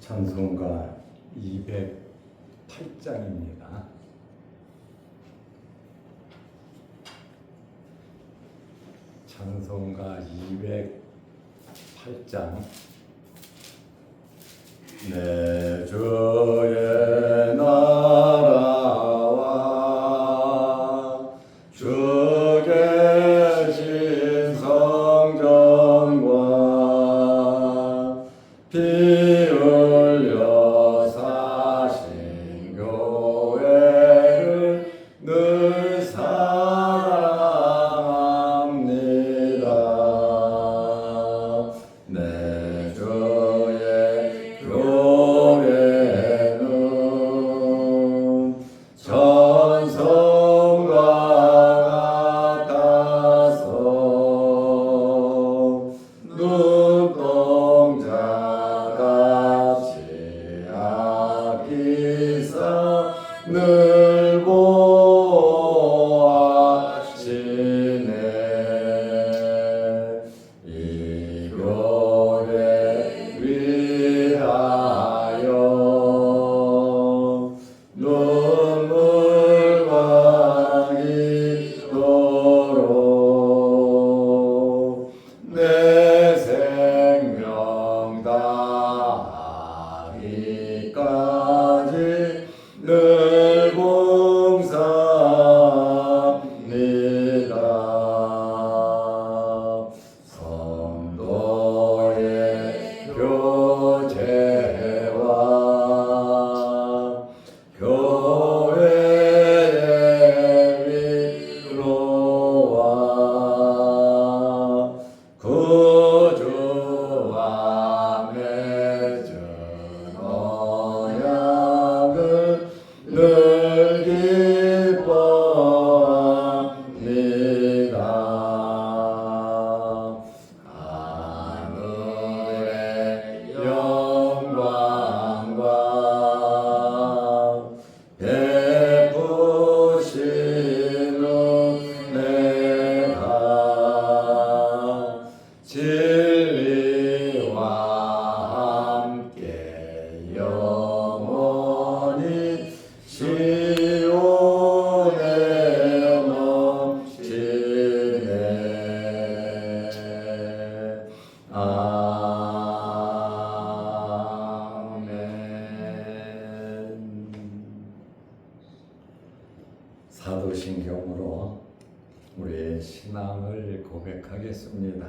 찬송가 208장입니다. 찬송가 208장. 내 주의 나라와 주 계신 성전과 피 흘려 사신 교회를 늘 사랑합니다. 내 주의 교회는 전성과 같아서 눈동자같이 아끼사 늘 보아시네. 이 교회 위하여 눈물과 기도로 내 생명 다하기까지 늘 봉사합니다. 성도의 교제와 교회의 위로와 구주와 맺은 언약을 늘 기뻐합니다. 하늘의 영광과 베푸신 은혜가 진리와 함께 영원히 시온에 넘치네. 아멘. 사도신경으로 우리의 신앙을 고백하겠습니다.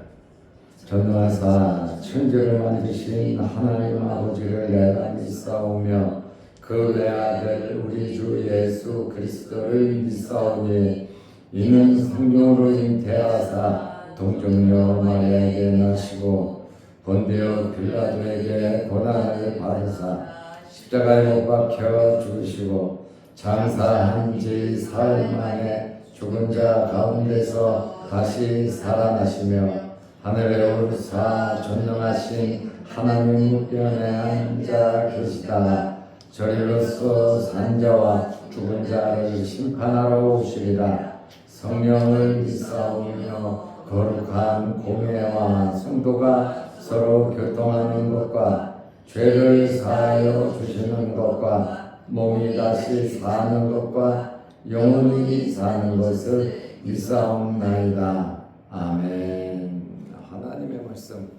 전능하사 천지를 만드신 하나님 아버지를 내가 믿사오며 그 외아들 우리 주 예수 그리스도를 믿사오니 이는 성령으로 잉태하사 동정녀 마리아에게 나시고 본디오 빌라도에게 고난을 받으사 십자가에 못 박혀 죽으시고 장사한 지 사흘 만에 죽은 자 가운데서 다시 살아나시며 하늘에 오르사 전능하신 하나님 우편에 앉아 계시다. 저리로서 산자와 죽은 자를 심판하러 오시리라. 성령을 믿사오며 거룩한 공회와 성도가 서로 교통하는 것과 죄를 사하여 주시는 것과 몸이 다시 사는 것과 영원히 사는 것을 믿사옵나이다. 아멘. 하나님의 말씀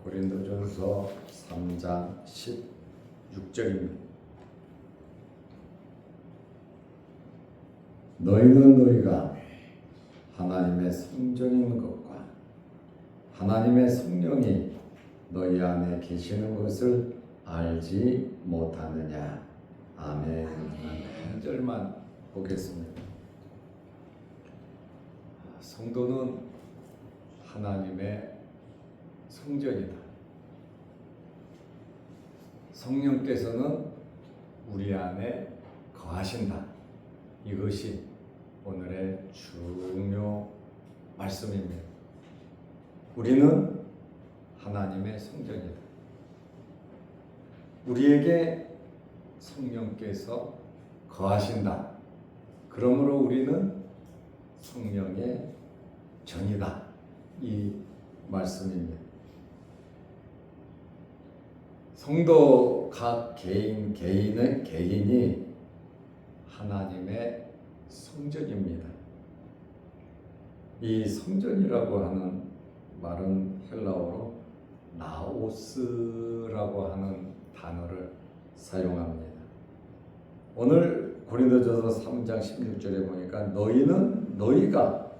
고린도전서 3장 16절입니다. 너희는 너희가 하나님의 성전인 것과 하나님의 성령이 너희 안에 계시는 것을 알지 못하느냐. 아멘. 한 절만 보겠습니다. 성도는 하나님의 성전이다. 성령께서는 우리 안에 거하신다. 이것이 오늘의 중요 말씀입니다. 우리는 하나님의 성전이다. 우리에게 성령께서 거하신다. 그러므로 우리는 성령의 전이다. 이 말씀입니다. 성도 각 개인이 하나님의 성전입니다. 이 성전이라고 하는 말은 헬라어로 나오스라고 하는 단어를 사용합니다. 오늘 고린도전서 3장 16절에 보니까 너희가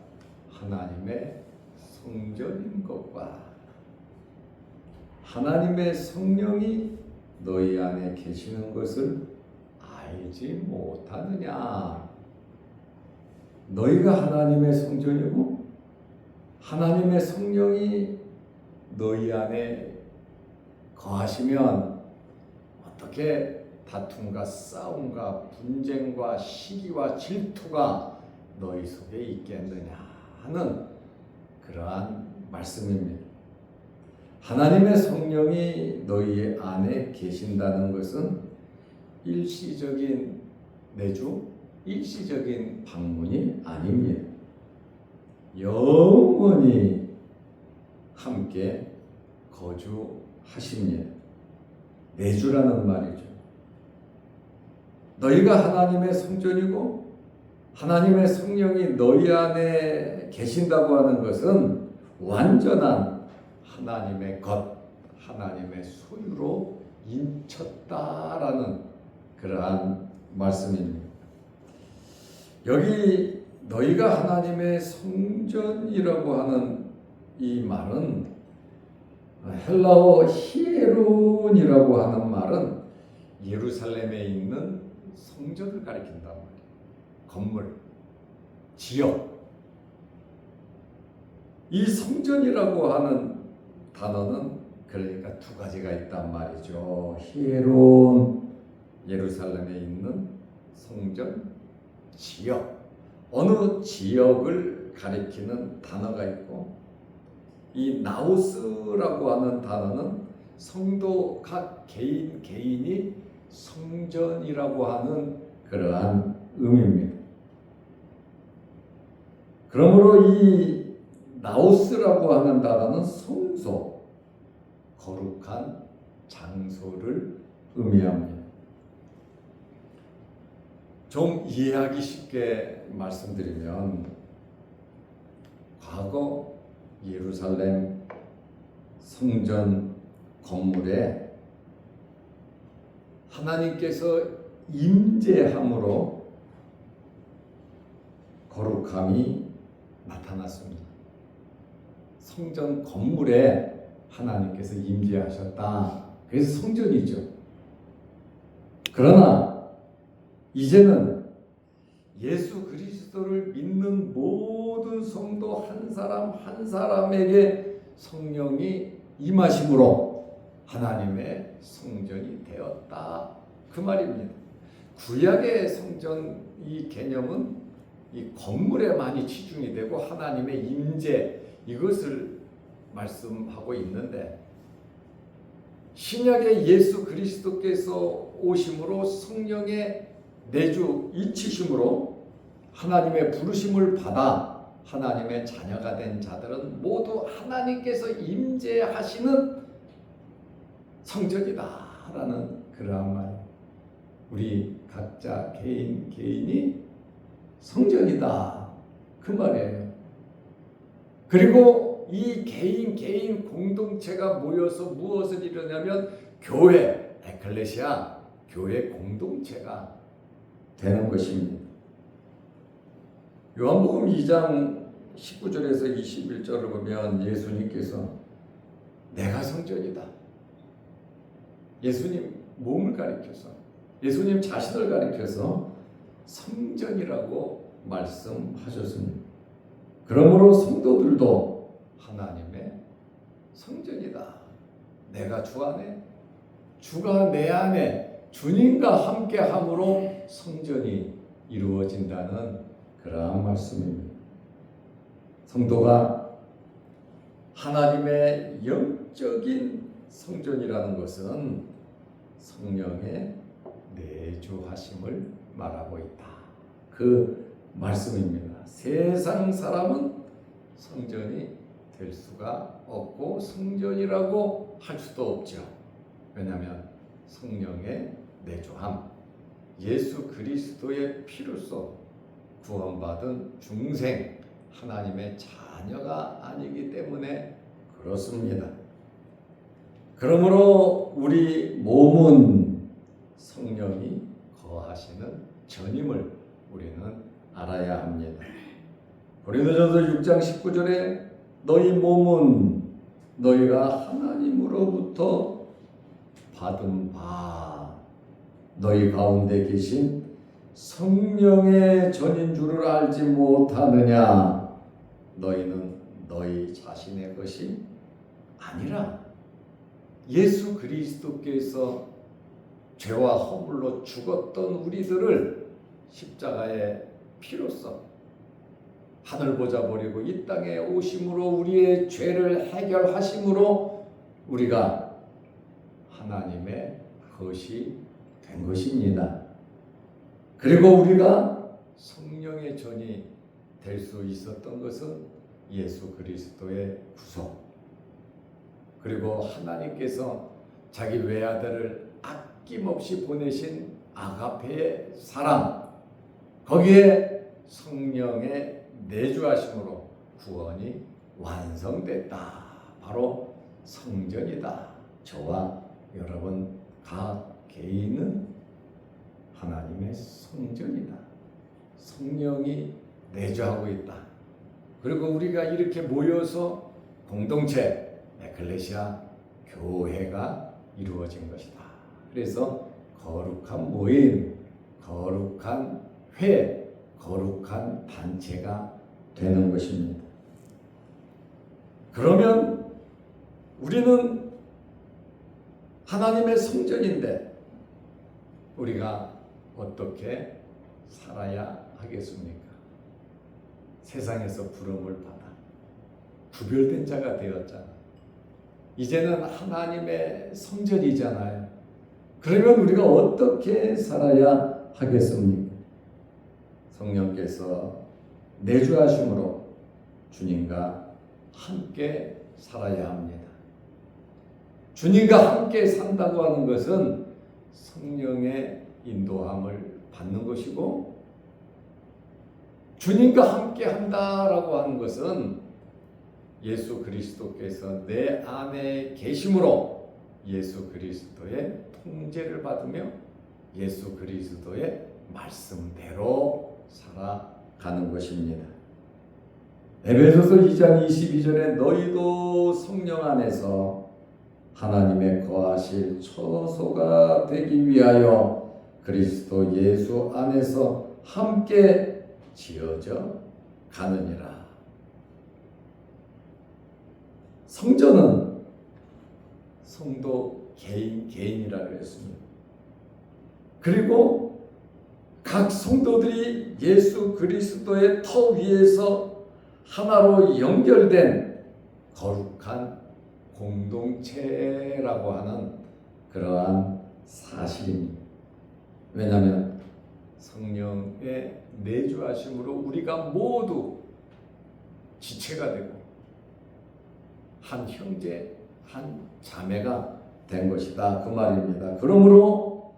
하나님의 성전인 것과 하나님의 성령이 너희 안에 계시는 것을 알지 못하느냐. 너희가 하나님의 성전이고 하나님의 성령이 너희 안에 거하시면 어떻게 다툼과 싸움과 분쟁과 시기와 질투가 너희 속에 있겠느냐 하는 그러한 말씀입니다. 하나님의 성령이 너희 안에 계신다는 것은 일시적인 내주, 일시적인 방문이 아닙니다. 영원히 함께 거주하십니다. 내주라는 말이죠. 너희가 하나님의 성전이고 하나님의 성령이 너희 안에 계신다고 하는 것은 완전한 하나님의 것, 하나님의 소유로 인쳤다라는 그러한 말씀입니다. 여기 너희가 하나님의 성전이라고 하는 이 말은 헬라어 히에론이라고 하는 말은 예루살렘에 있는 성전을 가리킨단 말이에요. 건물, 지역. 이 성전이라고 하는 단어는 그러니까 두 가지가 있단 말이죠. 히에론, 예루살렘에 있는 성전, 지역. 어느 지역을 가리키는 단어가 있고, 이 나우스라고 하는 단어는 성도 각 개인이 성전이라고 하는 그러한 의미입니다. 그러므로 이 나우스라고 하는 단어는 성소, 거룩한 장소를 의미합니다. 좀 이해하기 쉽게 말씀드리면 과거 예루살렘 성전 건물에 하나님께서 임재함으로 거룩함이 나타났습니다. 성전 건물에 하나님께서 임재하셨다. 그래서 성전이죠. 그러나 이제는 예수 그리스도를 믿는 모든 성도 한 사람 한 사람에게 성령이 임하심으로 하나님의 성전이 되었다. 그 말입니다. 구약의 성전 이 개념은 이 건물에 많이 치중이 되고 하나님의 임재 이것을 말씀하고 있는데 신약의 예수 그리스도께서 오심으로 성령의 내주 인치심으로 하나님의 부르심을 받아 하나님의 자녀가 된 자들은 모두 하나님께서 임재하시는 성전이다라는 그러한 말. 우리 각자 개인이 성전이다 그 말이에요. 그리고 이 개인 공동체가 모여서 무엇을 이루냐면 교회, 에클레시아, 교회 공동체가 되는 것입니다. 요한복음 2장 19절에서 21절을 보면 예수님께서 내가 성전이다. 예수님 몸을 가리켜서 예수님 자신을 가리켜서 성전이라고 말씀하셨습니다. 그러므로 성도들도 하나님의 성전이다. 내가 주 안에, 주가 내 안에 주님과 함께함으로 성전이 이루어진다는 그러한 말씀입니다. 성도가 하나님의 영적인 성전이라는 것은 성령의 내주하심을 말하고 있다. 그 말씀입니다. 세상 사람은 성전이 될 수가 없고 성전이라고 할 수도 없죠. 왜냐하면 성령의 내주함, 예수 그리스도의 피로써 구원받은 중생 하나님의 자녀가 아니기 때문에 그렇습니다. 그러므로 우리 몸은 성령이 거하시는 전임을 우리는 알아야 합니다. 고린도전서 6장 19절에 너희 몸은 너희가 하나님으로부터 받은 바 너희 가운데 계신 성령의 전인 줄을 알지 못하느냐. 너희는 너희 자신의 것이 아니라 예수 그리스도께서 죄와 허물로 죽었던 우리들을 십자가의 피로써 하늘 보좌 버리고 이 땅에 오심으로 우리의 죄를 해결하심으로 우리가 하나님의 것이 된 것입니다. 그리고 우리가 성령의 전이 될 수 있었던 것은 예수 그리스도의 구속, 그리고 하나님께서 자기 외아들을 아낌없이 보내신 아가페의 사랑, 거기에 성령의 내주하심으로 구원이 완성됐다. 바로 성전이다. 저와 여러분 각 개인은 하나님의 성전이다. 성령이 내주하고 있다. 그리고 우리가 이렇게 모여서 공동체 에클레시아 교회가 이루어진 것이다. 그래서 거룩한 모임, 거룩한 회, 거룩한 단체가 되는 것입니다. 그러면 우리는 하나님의 성전인데 우리가 어떻게 살아야 하겠습니까? 세상에서 부름을 받아 구별된 자가 되었잖아. 이제는 하나님의 성전이잖아요. 그러면 우리가 어떻게 살아야 하겠습니까? 성령께서 내주하심으로 주님과 함께 살아야 합니다. 주님과 함께 산다고 하는 것은 성령의 인도함을 받는 것이고, 주님과 함께 한다라고 하는 것은 예수 그리스도께서 내 안에 계심으로 예수 그리스도의 통제를 받으며 예수 그리스도의 말씀대로 살아가는 것입니다. 에베소서 2장 22절에 너희도 성령 안에서 하나님의 거하실 처소가 되기 위하여 그리스도 예수 안에서 함께 지어져 가느니라. 성전은 성도 개인이라 그랬습니다. 그리고 각 성도들이 예수 그리스도의 터 위에서 하나로 연결된 거룩한 공동체라고 하는 그러한 사실입니다. 왜냐하면 성령의 내주하심으로 우리가 모두 지체가 되고 한 형제, 한 자매가 된 것이다. 그 말입니다. 그러므로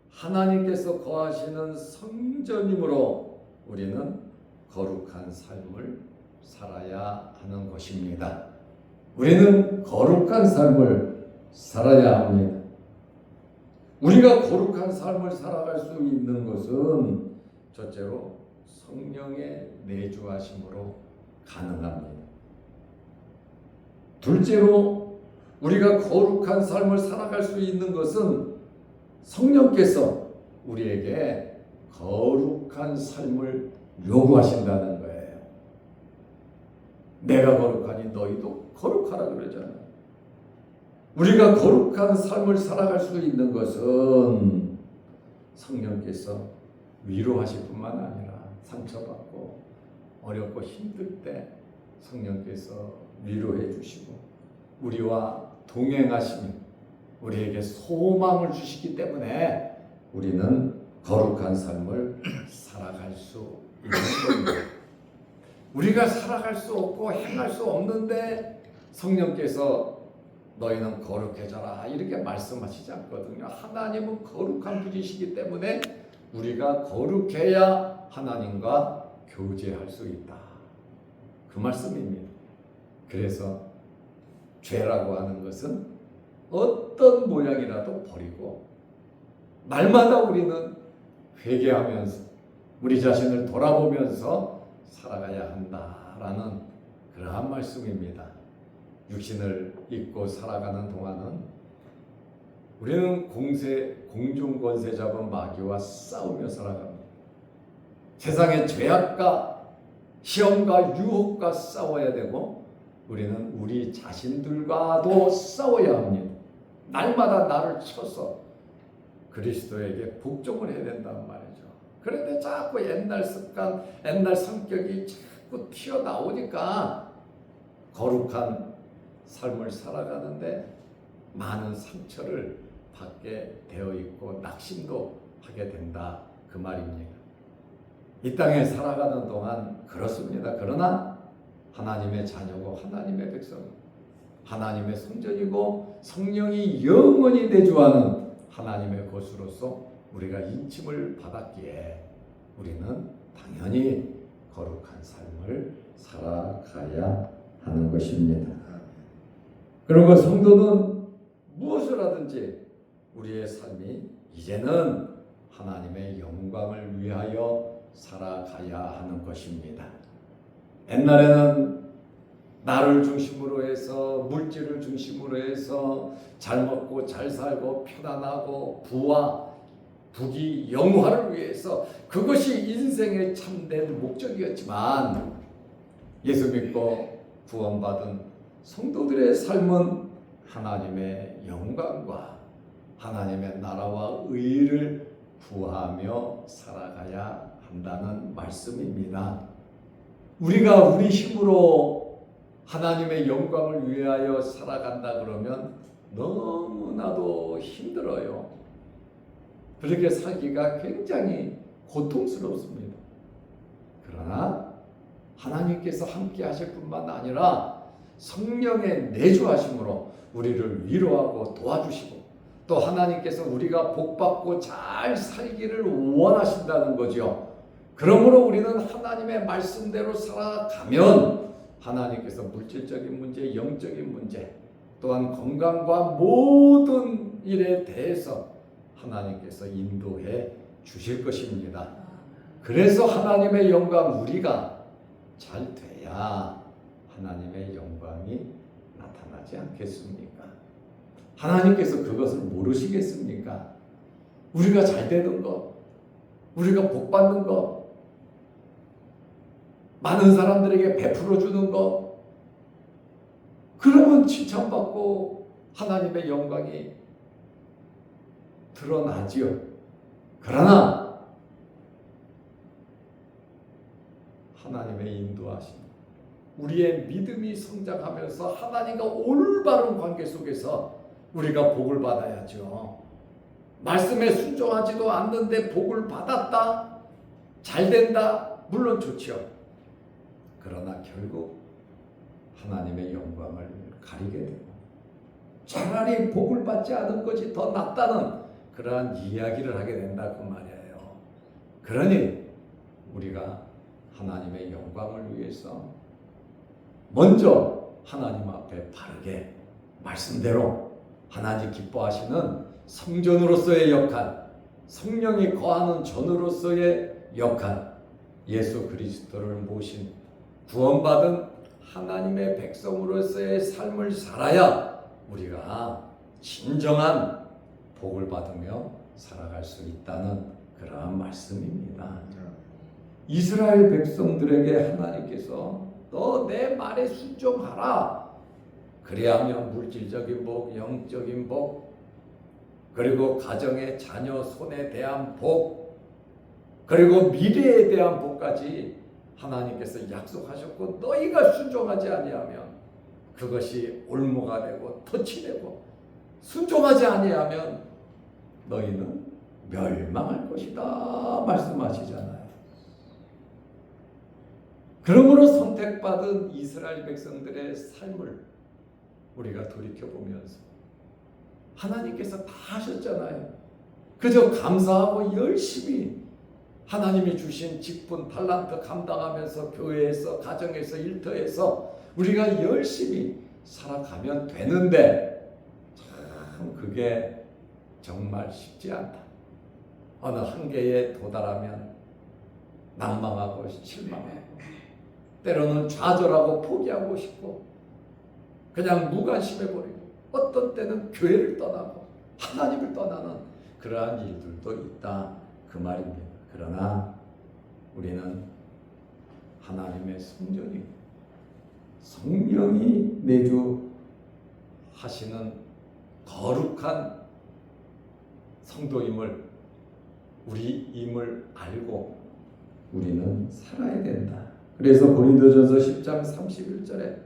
하나님께서 거하시는 성전이므로 우리는 거룩한 삶을 살아야 하는 것입니다. 우리는 거룩한 삶을 살아야 합니다. 우리가 거룩한 삶을 살아갈 수 있는 것은 첫째로 성령의 내주하심으로 가능합니다. 둘째로 우리가 거룩한 삶을 살아갈 수 있는 것은 성령께서 우리에게 거룩한 삶을 요구하신다는 거예요. 내가 거룩하니 너희도 거룩하라 그러잖아요. 우리가 거룩한 삶을 살아갈 수 있는 것은 성령께서 위로하실 뿐만 아니라 상처받고 어렵고 힘들 때 성령께서 위로해 주시고 우리와 동행하시며 우리에게 소망을 주시기 때문에 우리는 거룩한 삶을 살아갈 수 있는 겁니다. 우리가 살아갈 수 없고 행할 수 없는데 성령께서 너희는 거룩해져라 이렇게 말씀하시지 않거든요. 하나님은 거룩한 분이시기 때문에 우리가 거룩해야 하나님과 교제할 수 있다. 그 말씀입니다. 그래서 죄라고 하는 것은 어떤 모양이라도 버리고 날마다 우리는 회개하면서 우리 자신을 돌아보면서 살아가야 한다라는 그러한 말씀입니다. 육신을 입고 살아가는 동안은 우리는 공중권세 잡은 마귀와 싸우며 살아갑니다. 세상의 죄악과 시험과 유혹과 싸워야 되고 우리는 우리 자신들과도 싸워야 합니다. 날마다 나를 쳐서 그리스도에게 복종을 해야 된단 말이죠. 그런데 자꾸 옛날 습관, 옛날 성격이 자꾸 튀어나오니까 거룩한 삶을 살아가는데 많은 상처를 받게 되어 있고 낙심도 하게 된다 그 말입니다. 이 땅에 살아가는 동안 그렇습니다. 그러나 하나님의 자녀고 하나님의 백성, 하나님의 성전이고 성령이 영원히 내주하는 하나님의 것으로서 우리가 인침을 받았기에 우리는 당연히 거룩한 삶을 살아가야 하는 것입니다. 그리고 성도는 무엇을 하든지 우리의 삶이 이제는 하나님의 영광을 위하여 살아가야 하는 것입니다. 옛날에는 나를 중심으로 해서 물질을 중심으로 해서 잘 먹고 잘 살고 편안하고 부와 부귀 영화를 위해서 그것이 인생의 참된 목적이었지만 예수 믿고 구원받은 성도들의 삶은 하나님의 영광과 하나님의 나라와 의를 구하며 살아가야 한다는 말씀입니다. 우리가 우리 힘으로 하나님의 영광을 위하여 살아간다 그러면 너무나도 힘들어요. 그렇게 살기가 굉장히 고통스럽습니다. 그러나 하나님께서 함께 하실 뿐만 아니라 성령의 내주하심으로 우리를 위로하고 도와주시고 또 하나님께서 우리가 복받고 잘 살기를 원하신다는 거죠. 그러므로 우리는 하나님의 말씀대로 살아가면 하나님께서 물질적인 문제, 영적인 문제, 또한 건강과 모든 일에 대해서 하나님께서 인도해 주실 것입니다. 그래서 하나님의 영광 우리가 잘 돼야 하나님의 영광이 나타나지 않겠습니까? 하나님께서 그것을 모르시겠습니까? 우리가 잘 되는 것, 우리가 복 받는 것, 많은 사람들에게 베풀어 주는 것, 그러면 칭찬받고 하나님의 영광이 드러나지요. 그러나 하나님의 인도하심, 우리의 믿음이 성장하면서 하나님과 올바른 관계 속에서 우리가 복을 받아야죠. 말씀에 순종하지도 않는데 복을 받았다, 잘 된다, 물론 좋죠. 그러나 결국 하나님의 영광을 가리게 되고 차라리 복을 받지 않은 것이 더 낫다는 그러한 이야기를 하게 된다 그 말이에요. 그러니 우리가 하나님의 영광을 위해서 먼저 하나님 앞에 바르게 말씀대로 하나님 기뻐하시는 성전으로서의 역할, 성령이 거하는 전으로서의 역할, 예수 그리스도를 모신 구원받은 하나님의 백성으로서의 삶을 살아야 우리가 진정한 복을 받으며 살아갈 수 있다는 그러한 말씀입니다. 이스라엘 백성들에게 하나님께서 너 내 말에 순종하라. 그래야면 물질적인 복, 영적인 복, 그리고 가정의 자녀 손에 대한 복, 그리고 미래에 대한 복까지 하나님께서 약속하셨고 너희가 순종하지 아니하면 그것이 올무가 되고 덫이 되고 순종하지 아니하면 너희는 멸망할 것이다 말씀하시잖아요. 그러므로 선택받은 이스라엘 백성들의 삶을 우리가 돌이켜보면서 하나님께서 다 하셨잖아요. 그저 감사하고 열심히 하나님이 주신 직분, 달란트 감당하면서 교회에서, 가정에서, 일터에서 우리가 열심히 살아가면 되는데 참 그게 정말 쉽지 않다. 어느 한계에 도달하면 낭망하고 실망하고 때로는 좌절하고 포기하고 싶고 그냥 무관심해버리고 어떤 때는 교회를 떠나고 하나님을 떠나는 그러한 일들도 있다 그 말입니다. 그러나 우리는 하나님의 성령이 내주하시는 거룩한 성도임을 우리임을 알고 우리는 살아야 된다. 그래서 고린도전서 10장 31절에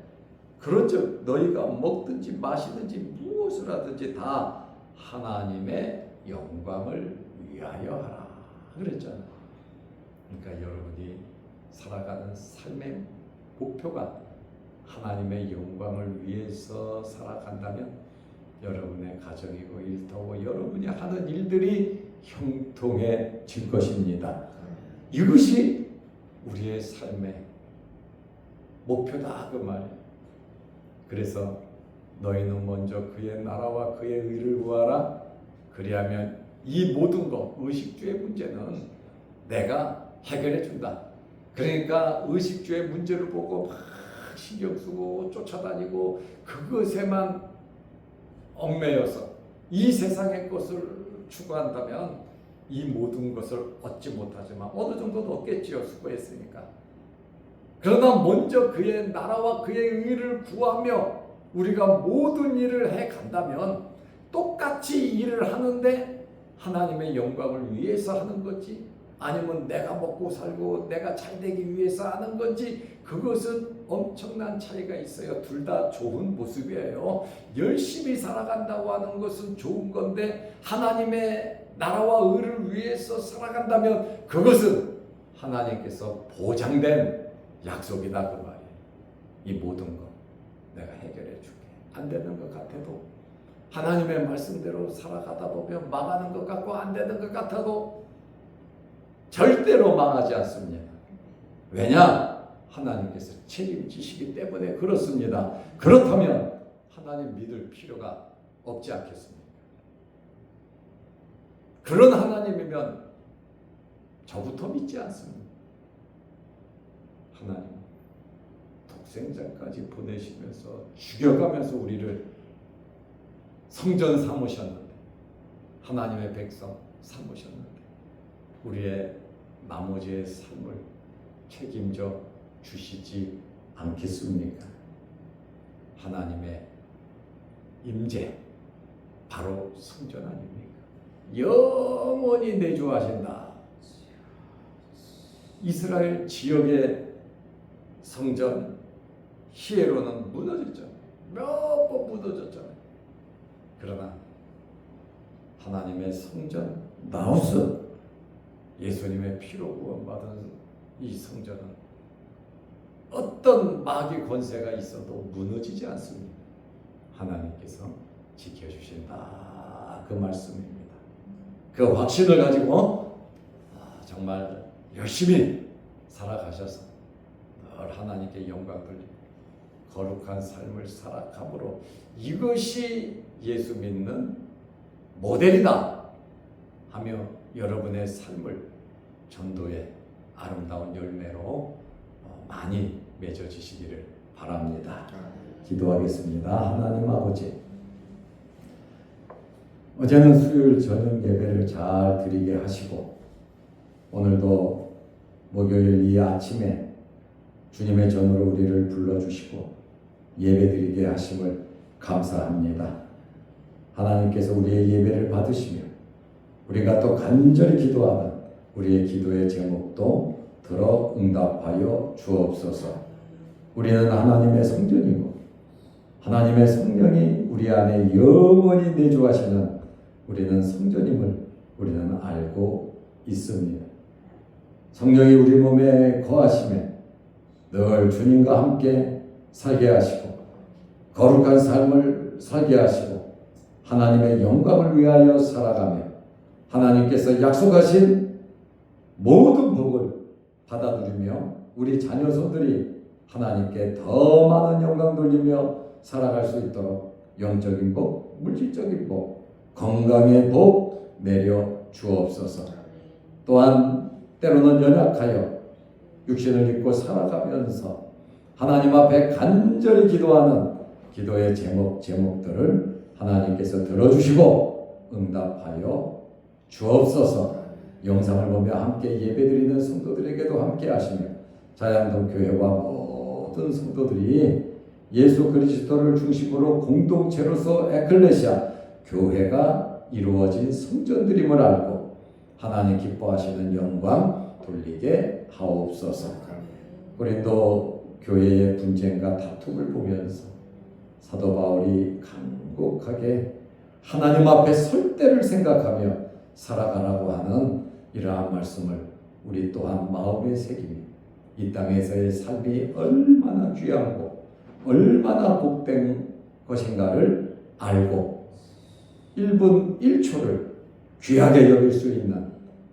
그런즉 너희가 먹든지 마시든지 무엇을 하든지 다 하나님의 영광을 위하여 하라 그랬잖아요. 그러니까 여러분이 살아가는 삶의 목표가 하나님의 영광을 위해서 살아간다면 여러분의 가정이고 일터고 여러분이 하는 일들이 형통해질 것입니다. 이것이 우리의 삶의 목표다 그 말이에요. 그래서 너희는 먼저 그의 나라와 그의 의를 구하라. 그리하면 이 모든 것, 의식주의 문제는 내가 해결해 준다. 그러니까 의식주의 문제를 보고 막 신경 쓰고 쫓아다니고 그것에만 얽매여서 이 세상의 것을 추구한다면 이 모든 것을 얻지 못하지만 어느 정도는 얻겠지요. 수고했으니까. 그러나 먼저 그의 나라와 그의 의를 구하며 우리가 모든 일을 해간다면 똑같이 일을 하는데 하나님의 영광을 위해서 하는 건지 아니면 내가 먹고 살고 내가 잘되기 위해서 하는 건지 그것은 엄청난 차이가 있어요. 둘 다 좋은 모습이에요. 열심히 살아간다고 하는 것은 좋은 건데 하나님의 나라와 의를 위해서 살아간다면 그것은 하나님께서 보장된 약속이다 그 말이에요. 이 모든 것 내가 해결해 줄게. 안 되는 것 같아도 하나님의 말씀대로 살아가다 보면 망하는 것 같고 안 되는 것 같아도 절대로 망하지 않습니다. 왜냐? 하나님께서 책임지시기 때문에 그렇습니다. 그렇다면 하나님 믿을 필요가 없지 않겠습니까? 그런 하나님이면 저부터 믿지 않습니다. 하나님 독생자까지 보내시면서 죽여가면서 우리를 성전 삼으셨는데 하나님의 백성 삼으셨는데 우리의 나머지의 삶을 책임져 주시지 않겠습니까? 하나님의 임재 바로 성전 아닙니까? 영원히 내주하신다. 이스라엘 지역의 성전 히에로는 무너졌잖아요. 몇 번 무너졌잖아요. 그러나 하나님의 성전 나우스 예수님의 피로 구원받은 이 성전은 어떤 마귀 권세가 있어도 무너지지 않습니다. 하나님께서 지켜주신다 그 말씀입니다. 그 확신을 가지고 정말 열심히 살아가셔서 늘 하나님께 영광 돌리고 거룩한 삶을 살아감으로 이것이 예수 믿는 모델이다 하며 여러분의 삶을 전도의 아름다운 열매로 많이 맺어지시기를 바랍니다. 기도하겠습니다. 하나님 아버지, 어제는 수요일 저녁 예배를 잘 드리게 하시고 오늘도 목요일 이 아침에 주님의 전으로 우리를 불러주시고 예배드리게 하심을 감사합니다. 하나님께서 우리의 예배를 받으시며 우리가 또 간절히 기도하는 우리의 기도의 제목도 들어 응답하여 주옵소서. 우리는 하나님의 성전이고 하나님의 성령이 우리 안에 영원히 내주하시는 우리는 성전임을 우리는 알고 있습니다. 성령이 우리 몸에 거하심에 늘 주님과 함께 살게 하시고 거룩한 삶을 살게 하시고 하나님의 영광을 위하여 살아가며 하나님께서 약속하신 모든 복을 받아들이며 우리 자녀손들이 하나님께 더 많은 영광 돌리며 살아갈 수 있도록 영적인 복, 물질적인 복, 건강의 복 내려 주옵소서. 또한 때로는 연약하여 육신을 입고 살아가면서 하나님 앞에 간절히 기도하는 기도의 제목들을 하나님께서 들어주시고 응답하여 주옵소서. 영상을 보며 함께 예배드리는 성도들에게도 함께 하시며 자양동 교회와 모든 성도들이 예수 그리스도를 중심으로 공동체로서 에클레시아 교회가 이루어진 성전들임을 알고 하나님 기뻐하시는 영광 돌리게 하옵소서. 고린도 교회의 분쟁과 다툼을 보면서 사도 바울이 간곡하게 하나님 앞에 설 때를 생각하며 살아가라고 하는 이러한 말씀을 우리 또한 마음에 새기며 이 땅에서의 삶이 얼마나 귀하고 얼마나 복된 것인가를 알고 1분 1초를 귀하게 여길 수 있는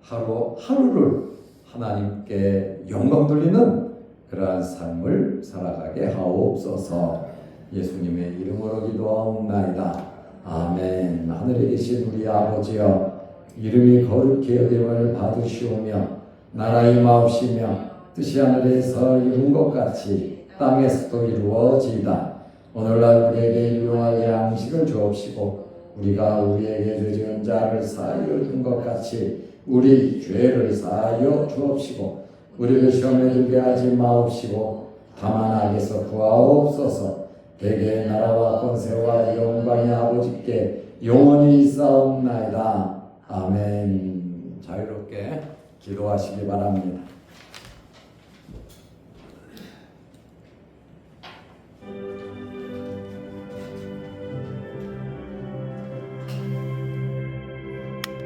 하루하루를 하나님께 영광 돌리는 그러한 삶을 살아가게 하옵소서. 예수님의 이름으로 기도하옵나이다. 아멘. 하늘에 계신 우리 아버지여, 이름이 거룩히 여김을 받으시오며 나라 임하옵시며 뜻이 하늘에서 이룬 것 같이 땅에서도 이루어지이다. 오늘날 우리에게 일용할 양식을 주옵시고 우리가 우리에게 죄지은 자를 사하여 준 것 같이 우리 죄를 사하여 주옵시고 우리를 시험에 들게 하지 마옵시고 다만 악에서 구하옵소서. 대개의 나라와 권세와 영광의 아버지께 영원히 있사옵나이다. 아멘. 자유롭게 기도하시기 바랍니다.